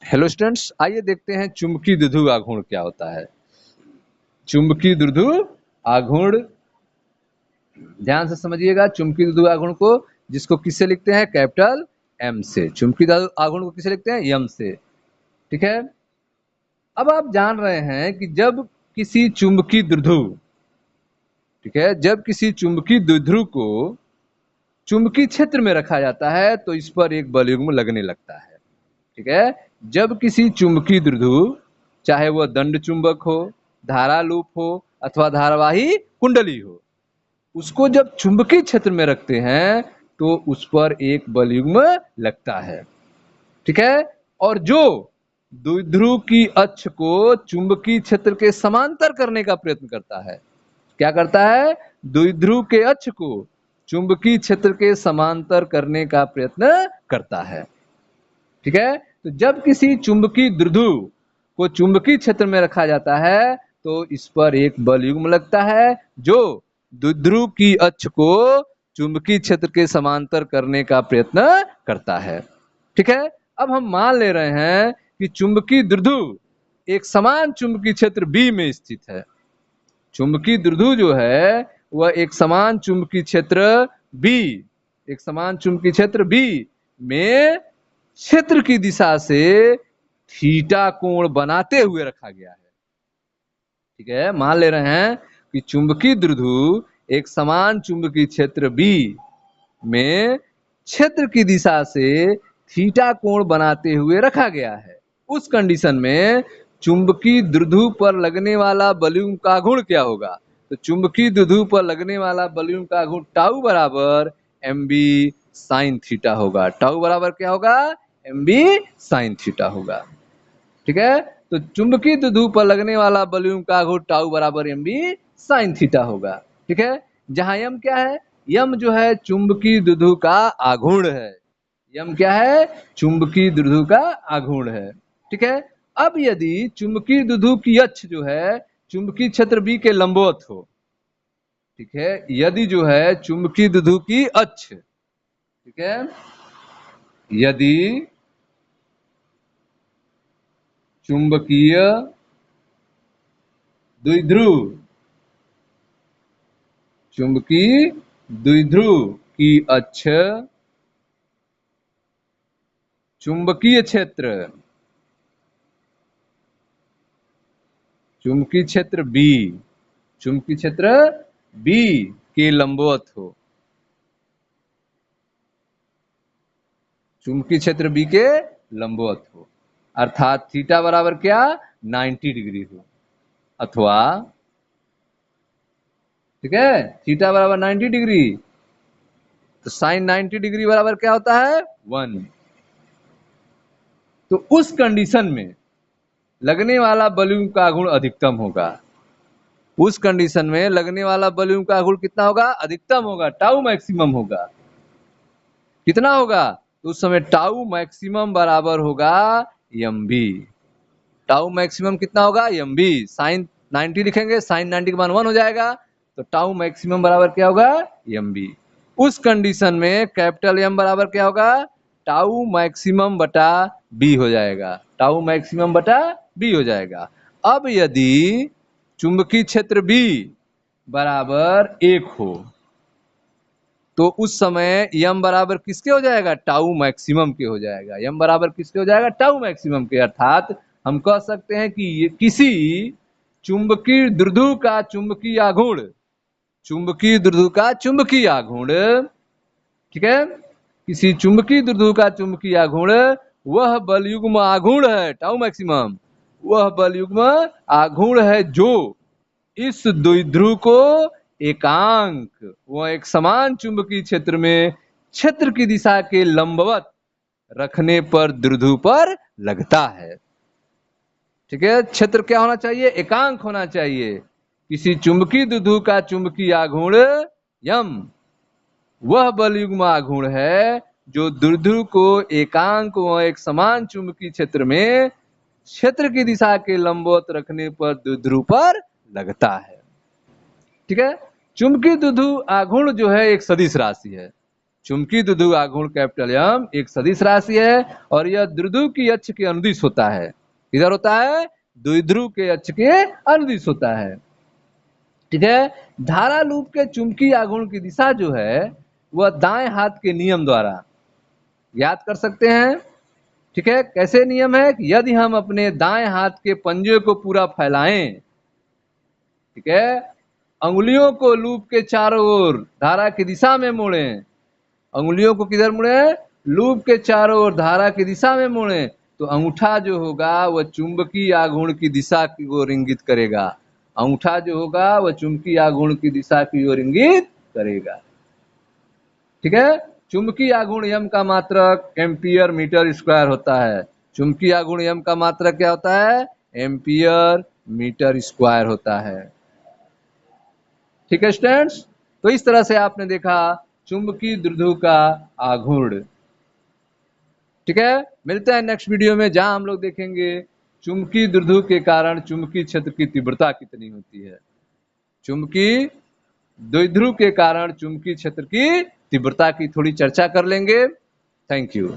Hello students, आइए देखते हैं चुंबकीय द्विध्रुव आघूर्ण क्या होता है। चुंबकीय द्विध्रुव आघूर्ण, ध्यान से समझिएगा। चुंबकीय द्विध्रुव आघूर्ण को जिसको किससे लिखते हैं? कैपिटल एम से। चुंबकीय आघूर्ण को किससे लिखते हैं? एम से। ठीक है। अब आप जान रहे हैं कि जब किसी चुंबकीय द्विध्रुव, ठीक है, जब किसी चुंबकीय द्विध्रुव को चुंबकीय क्षेत्र में रखा जाता है तो इस पर एक बलयुग्म लगने लगता है। ठीक है। जब किसी चुंबकीय द्विध्रुव, चाहे वह दंड चुंबक हो, धारा लूप हो अथवा धारावाही कुंडली हो, उसको जब चुंबकीय क्षेत्र में रखते हैं तो उस पर एक बलयुग्म लगता है। ठीक है। और जो द्विध्रुव की अक्ष को चुंबकीय क्षेत्र के समांतर करने का प्रयत्न करता है, क्या करता है? द्विध्रुव के अक्ष को चुंबकीय क्षेत्र के समांतर करने का प्रयत्न करता है। ठीक है। तो जब किसी चुंबकीय द्विध्रुव को चुंबकीय क्षेत्र में रखा जाता है तो इस पर एक बलयुग्म लगता है जो द्विध्रुव की अक्ष को चुंबकीय क्षेत्र के समांतर करने का प्रयत्न करता है। ठीक है। अब हम मान ले रहे हैं कि चुंबकीय द्विध्रुव एक समान चुंबकीय क्षेत्र बी में स्थित है। चुंबकीय द्विध्रुव जो है वह एक समान चुंबकीय क्षेत्र बी, एक समान चुंबकीय क्षेत्र बी में क्षेत्र की दिशा से थीटा कोण बनाते हुए रखा गया है। ठीक है। मान ले रहे हैं कि चुंबकीय द्विध्रुव एक समान चुंबकीय क्षेत्र बी में क्षेत्र की दिशा से थीटा कोण बनाते हुए रखा गया है। उस कंडीशन में चुंबकीय द्विध्रुव पर लगने वाला बलयुग्म का गुण क्या होगा? तो चुंबकीय द्विध्रुव पर लगने वाला बलयुग्म का गुण टाउ बराबर एम बी साइन थीटा होगा। टाउ बराबर क्या होगा? एम बी साइन थीटा होगा। ठीक है। तो चुंबकीय द्विध्रुव पर लगने वाला बलयुग्म का गुण टाउ बराबर एम बी साइन थीटा होगा। ठीक है। जहां यम क्या है? यम जो है चुंबकीय द्विध्रुव का आघूर्ण है। यम क्या है? चुंबकीय द्विध्रुव का आघूर्ण है। ठीक है। अब यदि चुंबकीय द्विध्रुव की अक्ष जो है चुंबकीय क्षेत्र बी के लंबवत हो, ठीक है, यदि जो है चुंबकीय द्विध्रुव की अक्ष, ठीक है, यदि चुंबकीय द्विध्रुव, चुंबकीय द्विध्रुव की अक्ष चुंबकीय क्षेत्र, चुंबकीय क्षेत्र बी, चुंबकीय क्षेत्र बी के लंबवत हो, चुंबकीय क्षेत्र बी के लंबवत हो, अर्थात थीटा बराबर क्या? 90 डिग्री हो, अथवा, ठीक है, थीटा बराबर 90 डिग्री, तो साइन 90 डिग्री बराबर क्या होता है? 1। तो उस कंडीशन में लगने वाला बलयुग्म का गुण अधिकतम होगा। उस कंडीशन में लगने वाला बलयुग्म का गुण कितना होगा? अधिकतम होगा, टाउ मैक्सिमम होगा। कितना होगा? तो उस समय टाउ मैक्सिमम बराबर होगा एम बी। टाउ मैक्सिमम कितना होगा? M B. साइन 90 लिखेंगे, साइन 90 के मान 1 हो जाएगा, तो टाउ मैक्सिमम बराबर क्या होगा? M B. उस कंडीशन में कैपिटल एम बराबर क्या होगा? टाउ मैक्सिमम बटा बी हो जाएगा। टाउ मैक्सिमम बटा बी हो जाएगा। अब यदि चुंबकीय क्षेत्र बी बराबर 1 हो तो उस समय यम बराबर किसके हो जाएगा? टाउ मैक्सिमम के हो जाएगा। यम बराबर किसके हो जाएगा? टाउ मैक्सिमम के। अर्थात हम कह सकते हैं कि ये किसी चुंबकीय द्विध्रुव का चुंबकीय आघूर्ण, चुंबकीय द्विध्रुव का चुंबकीय आघूर्ण, ठीक है, किसी चुंबकीय द्विध्रुव का चुंबकीय आघूर्ण वह बलयुग्म आघूर्ण है, टाउ मैक्सिमम, वह बलयुग्म आघूर्ण है जो इस द्विध्रुव को एकांक, वह एक समान चुंबकीय क्षेत्र में क्षेत्र की दिशा के लंबवत रखने पर द्विध्रुव पर लगता है। ठीक है। क्षेत्र क्या होना चाहिए? एकांक होना चाहिए। किसी चुंबकीय द्विध्रुव का चुंबकीय आघूर्ण यम वह बलयुग्म आघूर्ण है जो द्विध्रुव को एकांक व एक समान चुंबकीय क्षेत्र में क्षेत्र की दिशा के लंबवत रखने पर द्विध्रुव पर लगता है। ठीक है। चुंबकीय द्विध्रुव आघूर्ण जो है एक सदिश राशि है। चुंबकीय द्विध्रुव आघूर्ण कैपिटल एम एक सदिश राशि है और यह द्विध्रुव की अक्ष के अनुदिश होता है। इधर होता है द्विध्रुव के अक्ष के अनुदिश होता है। ठीक है, धारा लूप के चुंबकीय आघूर्ण की दिशा जो है वह दाएं हाथ के नियम द्वारा याद कर सकते हैं। ठीक है, कैसे नियम है कि यदि हम अपने दाएं हाथ के पंजे को पूरा फैलाएं, ठीक है, अंगुलियों को लूप के चारों ओर धारा की दिशा में मोड़ें, अंगुलियों को किधर मुड़े, लूप के चारों ओर धारा की दिशा में मोड़ें, तो अंगूठा जो होगा वह चुंबकीय आघूर्ण की दिशा की ओर इंगित करेगा। अंगूठा जो होगा वह चुंबकीय आघूर्ण की दिशा की ओर इंगित करेगा। ठीक है, चुंबकीय आघूर्ण यम का मात्रक एम्पियर मीटर स्क्वायर होता है। चुंबकीय आघूर्ण यम का मात्रक क्या होता है, एम्पियर मीटर स्क्वायर होता है। ठीक है स्टूडेंट्स, तो इस तरह से आपने देखा चुंबकीय द्विध्रुव का आघूर्ण। ठीक है, मिलते हैं नेक्स्ट वीडियो में जहां हम लोग देखेंगे चुंबकीय द्विध्रुव के कारण चुंबकीय क्षेत्र की तीव्रता कितनी होती है। चुंबकीय द्विध्रुव के कारण चुंबकीय क्षेत्र की तीव्रता की थोड़ी चर्चा कर लेंगे। Thank you.